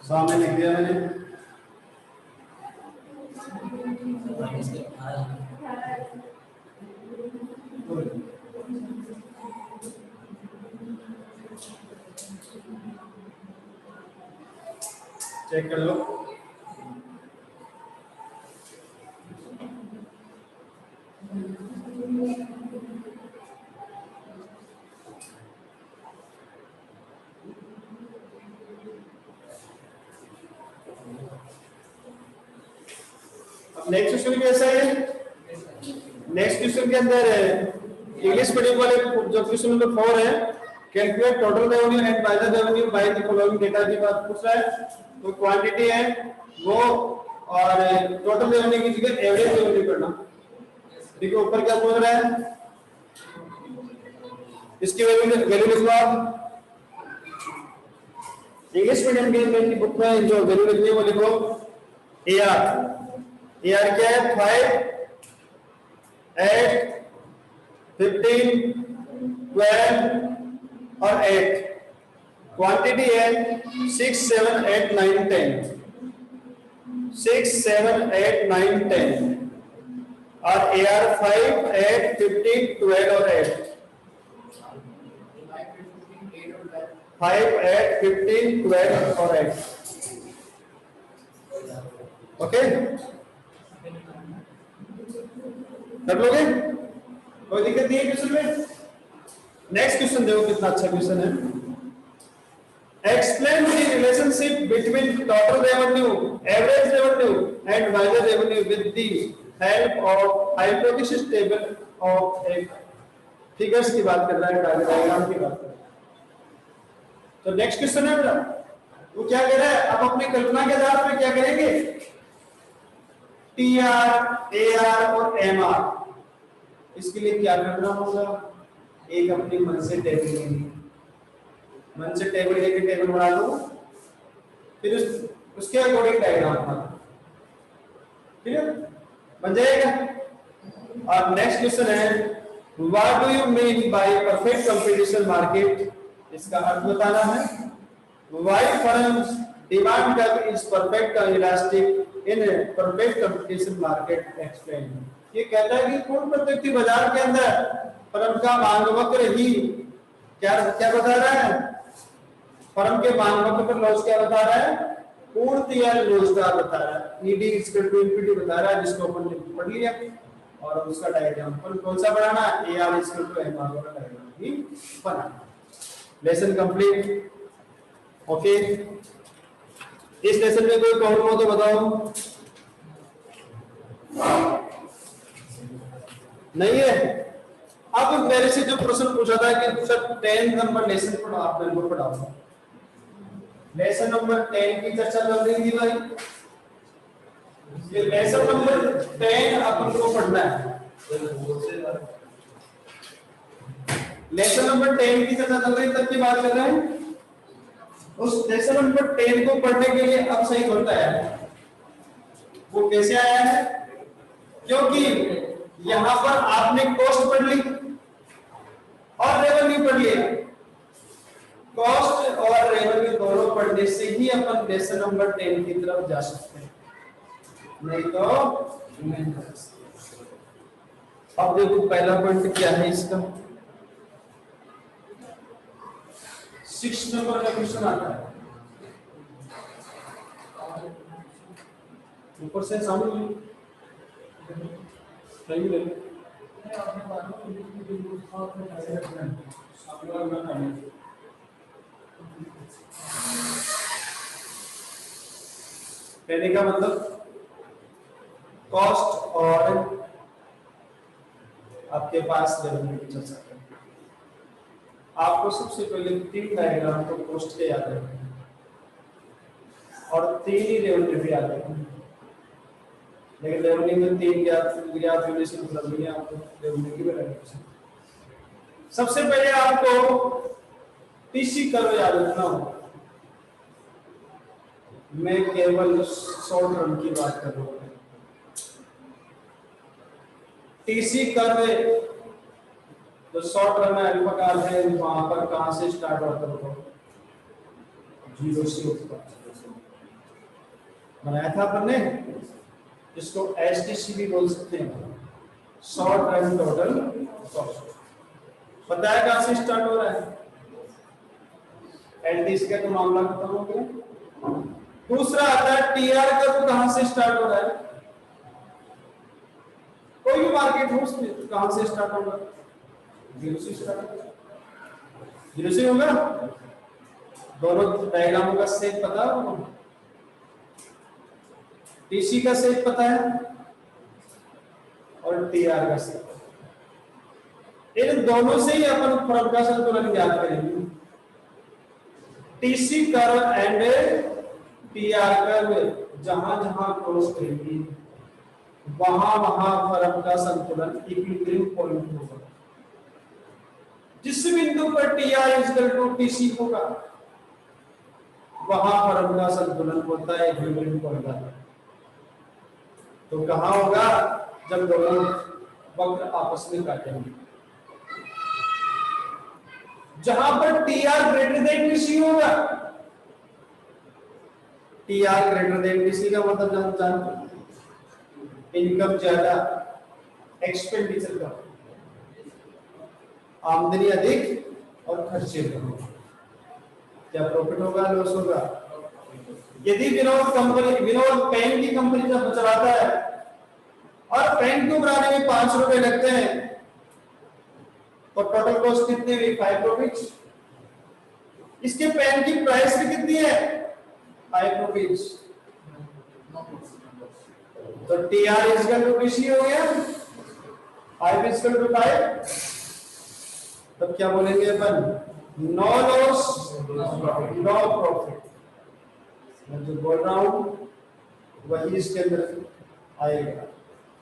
[SPEAKER 1] सामने लिख दिया मैंने, चेक कर लो। नेक्स्ट क्वेश्चन कैसा है? नेक्स्ट क्वेश्चन के अंदर इंग्लिश मीडियम वाले जो क्वेश्चन नंबर 4 है, calculate total revenue and by the revenue by the following data की बात पूछ रहा है। तो क्वांटिटी है वो, और टोटल रेवेन्यू की जगह एवरेज रेवेन्यू करना। देखिए ऊपर क्या बोल रहा है, इसकी वैल्यू लिखो आप। इंग्लिश मीडियम की बुक में जो वैल्यू लिखनी है वो लिखो एआर। एआर क्या है? 5 8 15, 12 और 8। क्वांटिटी है 6, 7, 8, 9, 10। 6, 7, 8, 9, 10 और AR 5, 8, 15, 12 और 8। 5, 8, 15, 12 और 8। ओके, कर लोगे? कोई दिक्कत नहीं है क्वेश्चन में? नेक्स्ट क्वेश्चन देखो कितना अच्छा क्वेश्चन है। Explain the relationship between total revenue, average revenue, and margin revenue with the help of hypothesis table of a figures की बात कर रहा है, डायग्राम की बात कर रहा है। तो नेक्स्ट क्वेश्चन है मेरा, वो क्या कह रहा है? अब अपनी कल्पना के आधार पर क्या करेंगे? TR, AR और MR, इसके लिए क्या करना होगा? एक अपनी मन से टेबल लेनी, मन से टेबल लेके टेबल बना लो, फिर उसके अकॉर्डिंग डायग्राम बना लो, ठीक है? बन जाएगा। और नेक्स्ट क्वेश्चन है, what do you mean by perfect competition market? इसका अर्थ बताना है। Why firms demand curve is perfect और elastic in perfect competition market, explain. ये कहता है कि पूर्ण प्रत्यक्ष बाजार के अंदर फर्म का मांग वक्र ही क्या क्या बता रहा है? फर्म के मांग वक्र पर लॉस क्या बता रहा है? पूर्णतया रोजगार बता रहा है। ईडी इक्वल टू इनपुट बता रहा है, जिसको अपन ने पढ़ लिया। और उसका डायग्राम अपन कौन सा बनाना है? एआर इक्वल टू एमआर वाला डायग्राम ही बनाना। Lesson complete. ओके, इस लेसन में कोई प्रॉब्लम हो तो बताओ। नहीं है? अब मेरे से जो प्रश्न पूछा था कि सर 10 नंबर लेसन पढ़ो, आप मेरे को पढ़ाओ। लेसन नंबर 10 की चर्चा चल रही थी भाई। ये लेसन नंबर 10 अपन को पढ़ना है। लेसन नंबर 10 की चर्चा चल रही, तब की बात कर रहे हैं। उस लेसन नंबर 10 को पढ़ने के लिए अब सही होता है, वो कैसे आया है? क्योंकि यहां पर आपने कॉस्ट पढ़ ली और रेवेन्यू पढ़ लिया। कॉस्ट और रेवेन्यू दोनों पढ़ने से ही अपन लेसन नंबर 10 की तरफ जा सकते हैं, नहीं तो नहीं जा सकते। अब देखो पहला पॉइंट क्या है इसका। 6 नंबर का क्वेश्चन आता है, ऊपर से सामने सही ले कहने का मतलब कॉस्ट और आपके पास रेवेन्यू की चर्चा करें। आपको सबसे पहले 3 डायग्राम को कॉस्ट के याद रखना है और 3 ही रेवेन्यू भी याद रखना है। लेकिन रेवेन्यू में 3 ज्ञात होने से मतलब नहीं है आपको रेवेन्यू की वैल्यू। सबसे पहले आपको टीसी कर्व याद रखना होगा। मैं केवल शॉर्ट रन की बात कर रहा हूं। टीसी कर्व जो शॉर्ट रन है अल्फा का है, वहां पर कहां से स्टार्ट होता है? 0 से ऊपर बनाया था अपन ने, जिसको एसटीसी भी बोल सकते हैं, शॉर्ट रन टोटल कॉस्ट। पता है कहां से स्टार्ट हो रहा है? एलटीसी का तो मामला खत्म हो गया। दूसरा आता है टीआर का, तो कहां से स्टार्ट हो रहा है? कोई भी मार्केट हो उसमें कहां से स्टार्ट होगा? 0 से स्टार्ट होगा। 0 से होगा। दोनों डायग्रामों का सेट पता है? टीसी का सेट पता है और टीआर का सेट। इन दोनों से ही अपन फर्म का संतुलन ज्ञात करेंगे। TC curve and TR curve जहां जहां क्रॉस करेंगे वहां वहां फर्म का संतुलन इक्विलिब्रियम पॉइंट होगा। जिस बिंदु पर टीआर इक्वल टू टीसी होगा वहां फर्म का संतुलन होता है इक्विलिब्रियम पॉइंट। तो कहां होगा? जब दोनों वक्र आपस में काटेंगे। जहां पर टीआर ग्रेटर देन टीसी होगा। टीआर ग्रेटर देन टीसी का मतलब जानते हैं, इनकम ज्यादा, एक्सपेंडिचर कम, आमदनी अधिक और खर्चे कम। क्या प्रॉफिट होगा, लॉस होगा? यदि विनोद पेन की कंपनी जब चलाता है और पेन को बनाने में 5 रुपए लगते हैं, तो टोटल कॉस्ट कितनी हुई? 5 रुपीज। इसके पेन की प्राइस भी कितनी है? 5 रुपीज। तो टीआर इक्वल टू टीसी हो गया, 5 इक्वल टू 5। तब क्या बोलेंगे अपन? No loss no profit. मैं जो बोल रहा हूं वही इसके अंदर आएगा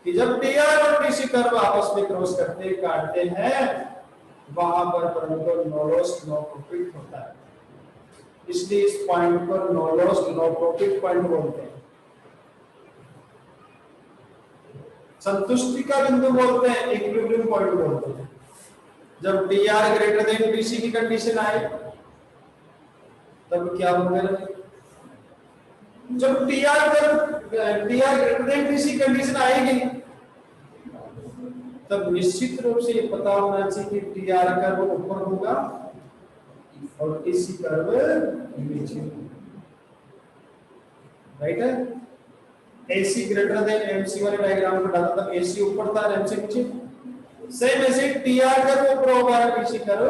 [SPEAKER 1] कि जब टीआर और टीसी कर्व आपस में क्रॉस करते काटते हैं, वहां पर परंतु नो लॉस नो प्रॉफिट होता है। इसलिए इस पॉइंट पर no loss no profit point बोलते हैं, संतुष्टि का बिंदु बोलते हैं, इक्विलिब्रियम पॉइंट बोलते हैं। जब टीआर ग्रेटर देन टीसी की कंडीशन आए तब क्या होगा? जब TR greater than TC condition आएगी तब निश्चित रूप से ये पता होना चाहिए कि टीआर कर्व ऊपर होगा और टीसी कर्व नीचे होगा। राइट है? AC ग्रेटर देन MC वाले डायग्राम को डाला तब AC ऊपर था और MC नीचे। सेम ऐसे टीआर कर्व ऊपर होगा और टीसी कर्व।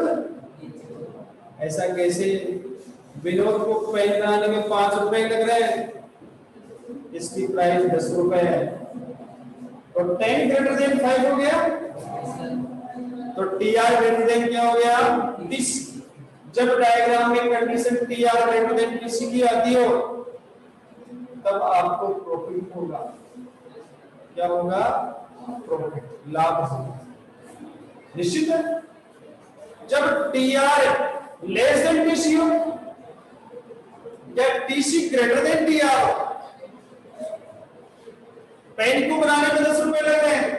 [SPEAKER 1] ऐसा कैसे? विनोद को पेन बनाने में 5 रुपए लग रहे हैं, इसकी प्राइस 10 रुपए है, तो 10 ग्रेटर देन 5 हो गया। तो टीआर ग्रेटर देन क्या हो गया? टीसी। जब डायग्राम में condition TR greater than TC की आती हो तब आपको प्रॉफिट होगा। क्या होगा? प्रॉफिट, लाभ होगा, निश्चित है। जब टीआर लेस देन टीसी हो या टीसी ग्रेटर देन टीआर हो, पेन को बनाने में 10 रुपए लग रहे हैं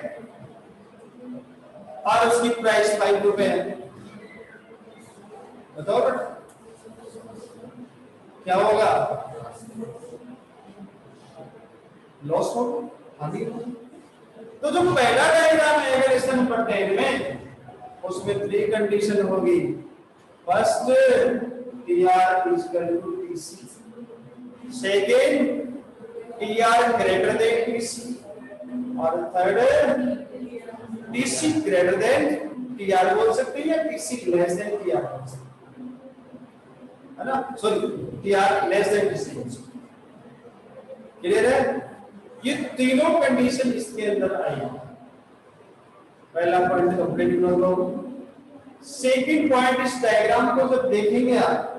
[SPEAKER 1] और उसकी प्राइस 5 रुपए है, बताओ क्या होगा? लॉस होगा, हानि होगी। तो जो पहला डायग्राम है अगर नंबर 10 में, उसमें 3 कंडीशन होगी। First, TR equal to TC. Second, TR greater than TC. और third, TC greater than TR बोल सकते हैं या टीसी लेस देन टीआर बोल सकते हैं, है ना? Sorry, TR less than TC बोल सकते हैं। क्लियर है? ये तीनों कंडीशन इसके अंदर आई। पहला पॉइंट कंप्लीट कर लो। सेकंड पॉइंट, इस डायग्राम को जब देखेंगे आप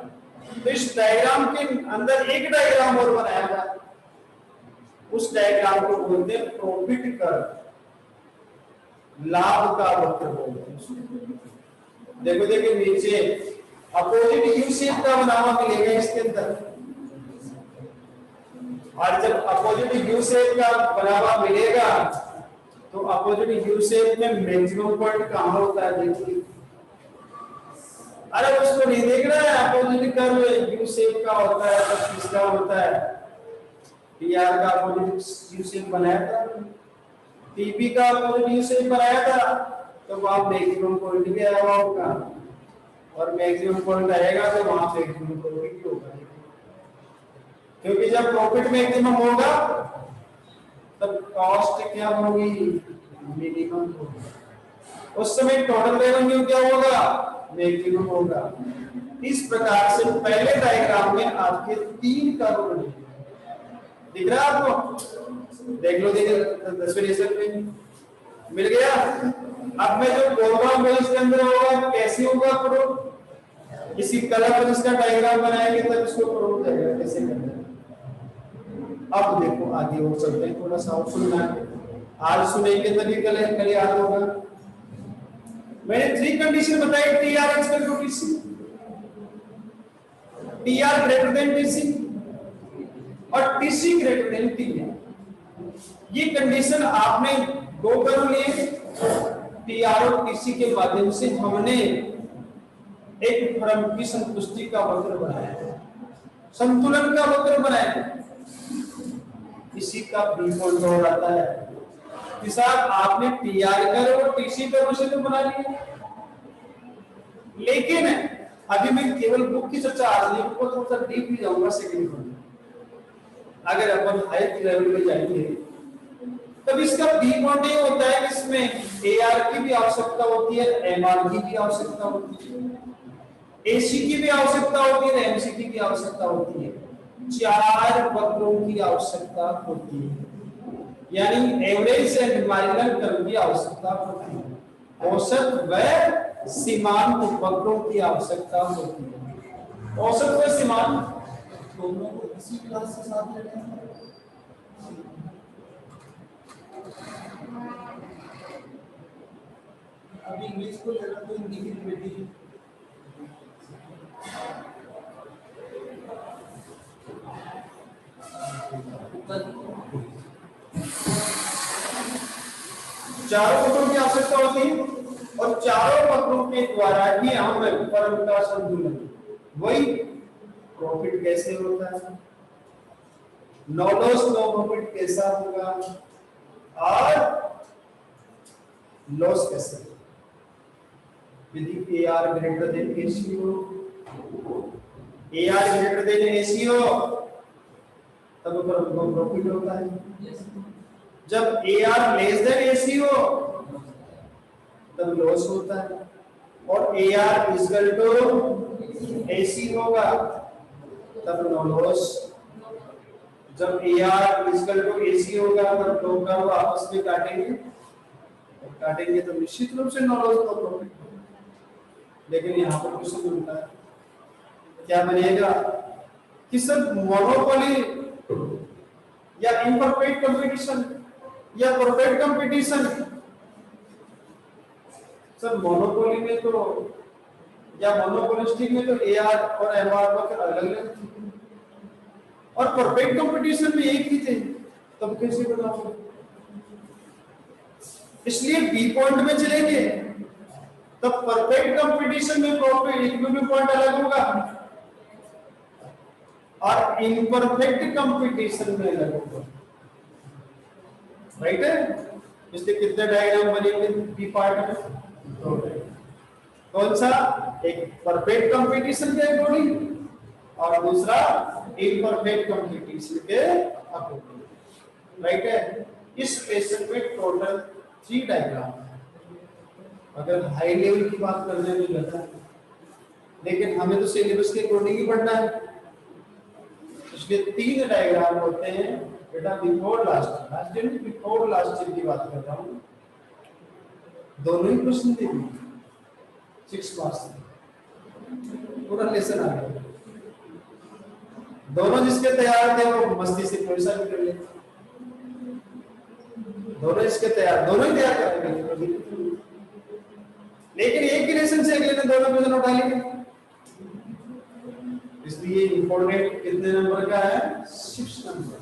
[SPEAKER 1] तो इस डायग्राम के अंदर एक डायग्राम और बनाया था, उस डायग्राम को बोलते हैं प्रॉफिट कर्व, लाभ का वक्र बोलते हैं। देखो देखिए नीचे अपोजिट यू शेप का बना हुआ मिलेगा इसके अंदर, और जब अपोजिट यू शेप का बना हुआ मिलेगा तो अपोजिट यू शेप में मैक्सिमम पॉइंट कहां होता है? देखिए, अरे उसको नहीं देख रहा है। अपोजिट कर्व यू शेप का होता है तो किसका होता है? टीआर का अपोजिट यू शेप बनाया था, टीपी का अपोजिट यू शेप बनाया था, तो वहां मैक्सिमम पॉइंट भी आया होगा और मैक्सिमम पॉइंट आएगा तो वहां मैक्सिमम प्रॉफिट भी होगा। क्योंकि जब प्रॉफिट मैक्सिमम होगा तब कॉस्ट क्या होगी? मिनिमम होगी। उस समय टोटल रेवेन्यू क्या होगा? मैक्सिमम होगा। इस प्रकार से पहले डायग्राम में आपके 3 कर्व बने, दिख रहा है आपको? देख लो, देखिए 10वें लेसन में मिल गया। अब मैं जो बोल रहा हूं इसके अंदर होगा, कैसे होगा प्रूफ? इसी कलर पर इसका डायग्राम बनाएंगे तब इसको प्रूफ देगा कैसे करना है। अब देखो आगे और चलते हैं, थोड़ा सा और सुनना है, आज सुनेंगे तभी कल याद होगा। मैंने 3 कंडीशन बताई, TR equal to TC, TR greater than TC और टीसी ग्रेटर देन टीआर। ये कंडीशन आपने 2 कर्व लिए, टीआर और टीसी के माध्यम से हमने एक फर्म की संतुष्टि का वक्र बनाए, संतुलन का वक्र बनाए, इसी का बी पॉइंट हो जाता है कि साहब आपने टीआर कर और टीसी का विषय तो बना लिया, लेकिन अभी मैं केवल बुक की चर्चा आज नहीं, को थोड़ा सा डीप भी जाऊंगा सेकंड में। अगर अपन हायर लेवल पे जाएंगे तब इसका बी पॉइंट ये होता है कि इसमें एआर की भी आवश्यकता होती है, एमआर की भी आवश्यकता होती है, एसी की भी आवश्यकता होती है, एमसीटी की आवश्यकता होती है, 4 वक्रों की आवश्यकता होती है, यानी एवरेज एंड मार्जिनल टर्म की आवश्यकता होती है, औसत व सीमांत वक्रों की आवश्यकता होती है। औसत व सीमांत
[SPEAKER 4] दोनों को इसी क्लास से साथ लेते हैं। अभी इंग्लिश को लेना तो हिंदी की बेटी
[SPEAKER 1] चारों वक्रों की आवश्यकता होती है और चारों वक्रों के द्वारा ही हम फर्म का संतुलन, वही प्रॉफिट कैसे होता है, नो लॉस नो प्रॉफिट कैसा होगा और लॉस कैसे होगा। यदि एआर ग्रेटर देन एसी हो, एआर ग्रेटर देन एसी हो तब फर्म को प्रॉफिट होता है, जब एआर लेस देन एसी हो तब लॉस होता है, और एआर इक्वल टू एसी होगा तब नो लॉस, जब एआर इक्वल टू एसी होगा तब दो का वो आपस में काटेंगे, और काटेंगे तो निश्चित रूप से नो लॉस नो प्रॉफिट। लेकिन यहाँ पर क्वेश्चन बनता है क्या बनेगा कि सब मोनोपोली या इम्परफेक्ट कंपटीशन या परफेक्ट कंपटीशन। सर मोनोपोली में तो या मोनोपोलिस्टिक में तो एआर और एमआर वक्र अलग-अलग थे और परफेक्ट कंपटीशन में एक ही थे, तब कैसे बनाओगे? इसलिए बी पॉइंट में चलेंगे तब परफेक्ट कंपटीशन में प्रॉफिट इक्विटी पॉइंट अलग होगा और इम्परफेक्ट कंपटीशन में अलग होगा, राइट है? इसलिए कितने डायग्राम बनेंगे बी पार्ट में? कौन सा? एक परफेक्ट कंपटीशन के अकॉर्डिंग और दूसरा इम्परफेक्ट कंपटीशन के अकॉर्डिंग, राइट है? इस लेसन में टोटल 3 डायग्राम है। अगर हाई लेवल की बात करने में लगा, लेकिन हमें तो सिलेबस के अकॉर्डिंग ही पढ़ना है, इसलिए 3 डायग्राम होते हैं बेटा। Before last year before last year की बात कर रहा हूँ, दोनों ही प्रश्न थे 6 मार्क्स पूरा लेसन आ गया। दोनों जिसके तैयार थे वो मस्ती से कोई सा भी कर ले, दोनों इसके तैयार, दोनों ही तैयार करेंगे, लेकिन एक ही लेसन से अगले दिन दोनों क्वेश्चन उठा लेंगे। इसलिए इंपॉर्टेंट कितने नंबर का है? 6 नंबर।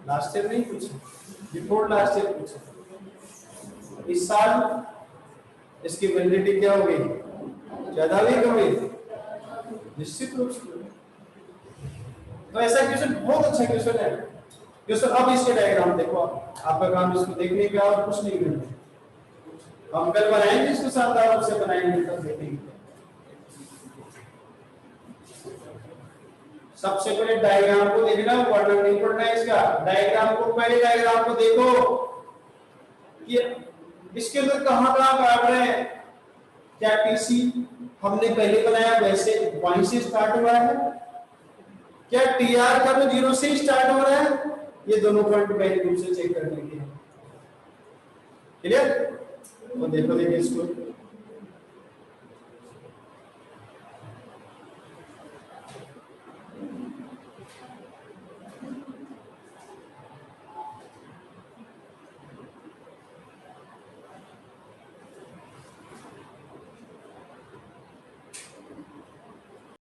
[SPEAKER 1] लास्ट ईयर नहीं पूछा, बिफोर लास्ट ईयर पूछा। इस साल इसकी वैलिडिटी क्या होगी? ज्यादा भी कम हुई निश्चित रूप से। तो ऐसा क्वेश्चन बहुत अच्छा क्वेश्चन है। क्वेश्चन अब इसके डायग्राम देखो, आपका काम इसको देखने का और कुछ नहीं करना। हम कल बनाएंगे इसको शानदार रूप से बनाएंगे, तब देखेंगे। सबसे पहले डायग्राम को देखना, वर्णन नहीं पढ़ना है इसका। डायग्राम को, पहले डायग्राम को देखो कि इसके अंदर कहां काट रहे हैं। क्या टीसी हमने पहले बनाया वैसे वहीं से स्टार्ट हुआ है? क्या टीआर का तो 0 से स्टार्ट हो रहा है? ये दोनों पॉइंट पहले रूप से चेक करने के। क्लियर? तो देखो इसको